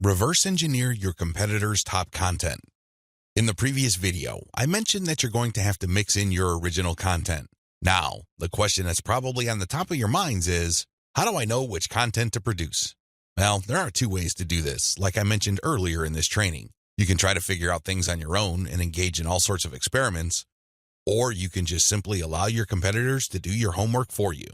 Reverse engineer your competitors' top content. In the previous video, I mentioned that you're going to have to mix in your original content. Now, the question that's probably on the top of your minds is, how do I know which content to produce? Well, there are two ways to do this, like I mentioned earlier in this training. You can try to figure out things on your own and engage in all sorts of experiments, or you can just simply allow your competitors to do your homework for you.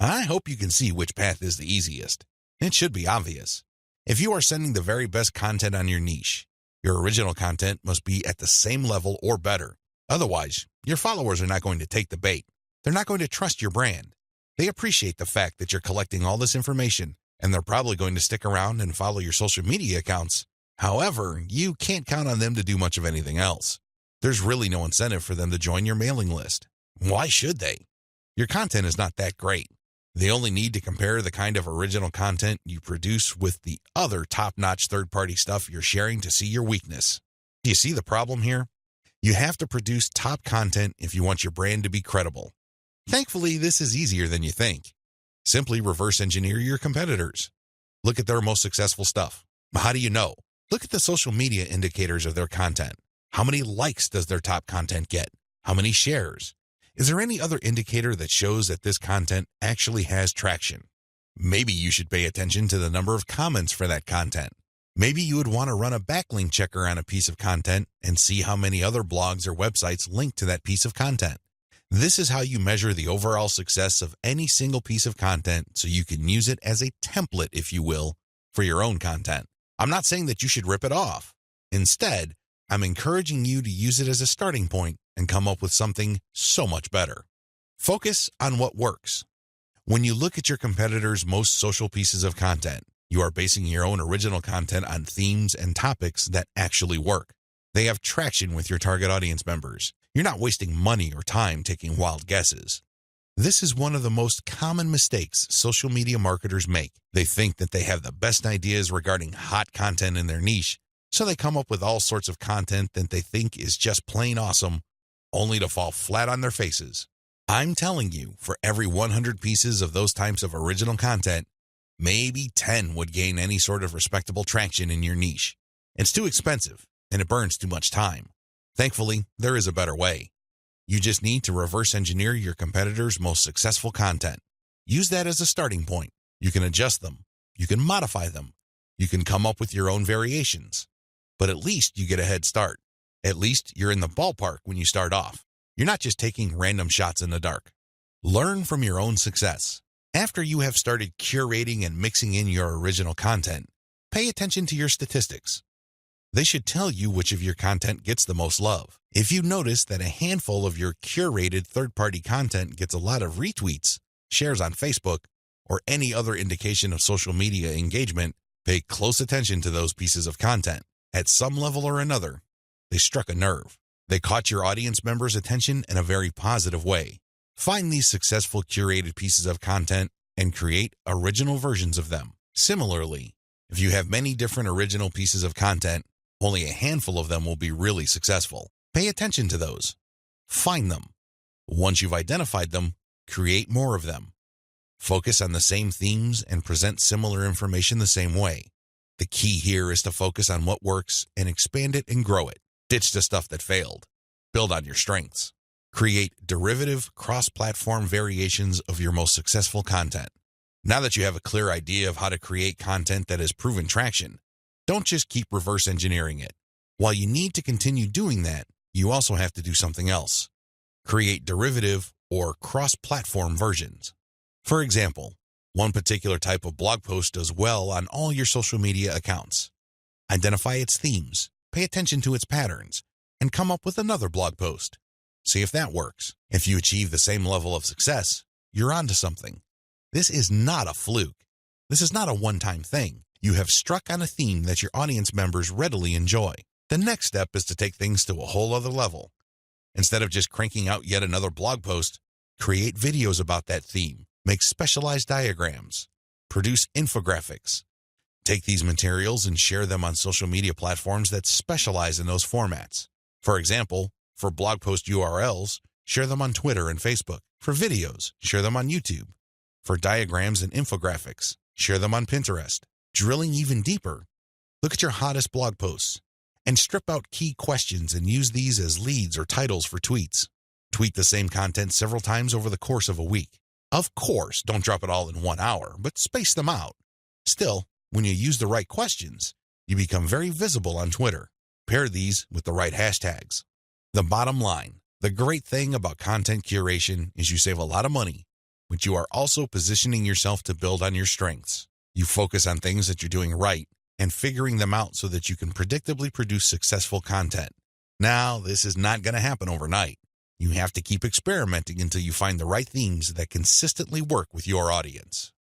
I hope you can see which path is the easiest. It should be obvious. If you are sending the very best content on your niche, your original content must be at the same level or better. Otherwise, your followers are not going to take the bait. They're not going to trust your brand. They appreciate the fact that you're collecting all this information, and they're probably going to stick around and follow your social media accounts. However, you can't count on them to do much of anything else. There's really no incentive for them to join your mailing list. Why should they? Your content is not that great. They only need to compare the kind of original content you produce with the other top-notch third-party stuff you're sharing to see your weakness. Do you see the problem here? You have to produce top content if you want your brand to be credible. Thankfully, this is easier than you think. Simply reverse engineer your competitors. Look at their most successful stuff. How do you know? Look at the social media indicators of their content. How many likes does their top content get? How many shares? Is there any other indicator that shows that this content actually has traction? Maybe you should pay attention to the number of comments for that content. Maybe you would want to run a backlink checker on a piece of content and see how many other blogs or websites link to that piece of content. This is how you measure the overall success of any single piece of content so you can use it as a template, if you will, for your own content. I'm not saying that you should rip it off. Instead, I'm encouraging you to use it as a starting point and come up with something so much better. Focus on what works. When you look at your competitors' most social pieces of content, you are basing your own original content on themes and topics that actually work. They have traction with your target audience members. You're not wasting money or time taking wild guesses. This is one of the most common mistakes social media marketers make. They think that they have the best ideas regarding hot content in their niche, so they come up with all sorts of content that they think is just plain awesome, only to fall flat on their faces. I'm telling you, for every 100 pieces of those types of original content, maybe 10 would gain any sort of respectable traction in your niche. It's too expensive, and it burns too much time. Thankfully, there is a better way. You just need to reverse engineer your competitors' most successful content. Use that as a starting point. You can adjust them. You can modify them. You can come up with your own variations. But at least you get a head start. At least you're in the ballpark when you start off. You're not just taking random shots in the dark. Learn from your own success. After you have started curating and mixing in your original content, pay attention to your statistics. They should tell you which of your content gets the most love. If you notice that a handful of your curated third-party content gets a lot of retweets, shares on Facebook, or any other indication of social media engagement, pay close attention to those pieces of content. At some level or another, they struck a nerve. They caught your audience members' attention in a very positive way. Find these successful curated pieces of content and create original versions of them. Similarly, if you have many different original pieces of content, only a handful of them will be really successful. Pay attention to those. Find them. Once you've identified them, create more of them. Focus on the same themes and present similar information the same way. The key here is to focus on what works and expand it and grow it. Ditch the stuff that failed. Build on your strengths. Create derivative, cross-platform variations of your most successful content. Now that you have a clear idea of how to create content that has proven traction, don't just keep reverse engineering it. While you need to continue doing that, you also have to do something else. Create derivative or cross-platform versions. For example, one particular type of blog post does well on all your social media accounts. Identify its themes, pay attention to its patterns, and come up with another blog post. See if that works. If you achieve the same level of success, you're onto something. This is not a fluke. This is not a one-time thing. You have struck on a theme that your audience members readily enjoy. The next step is to take things to a whole other level. Instead of just cranking out yet another blog post, create videos about that theme, make specialized diagrams, produce infographics. Take these materials and share them on social media platforms that specialize in those formats. For example, for blog post URLs, share them on Twitter and Facebook. For videos, share them on YouTube. For diagrams and infographics, share them on Pinterest. Drilling even deeper, Look at your hottest blog posts and strip out key questions and use these as leads or titles for tweets. Tweet the same content several times over the course of a week. Of course, don't drop it all in 1 hour, but space them out. Still, when you use the right questions, you become very visible on Twitter. Pair these with the right hashtags. The bottom line, the great thing about content curation is you save a lot of money, but you are also positioning yourself to build on your strengths. You focus on things that you're doing right and figuring them out so that you can predictably produce successful content. Now, this is not going to happen overnight. You have to keep experimenting until you find the right themes that consistently work with your audience.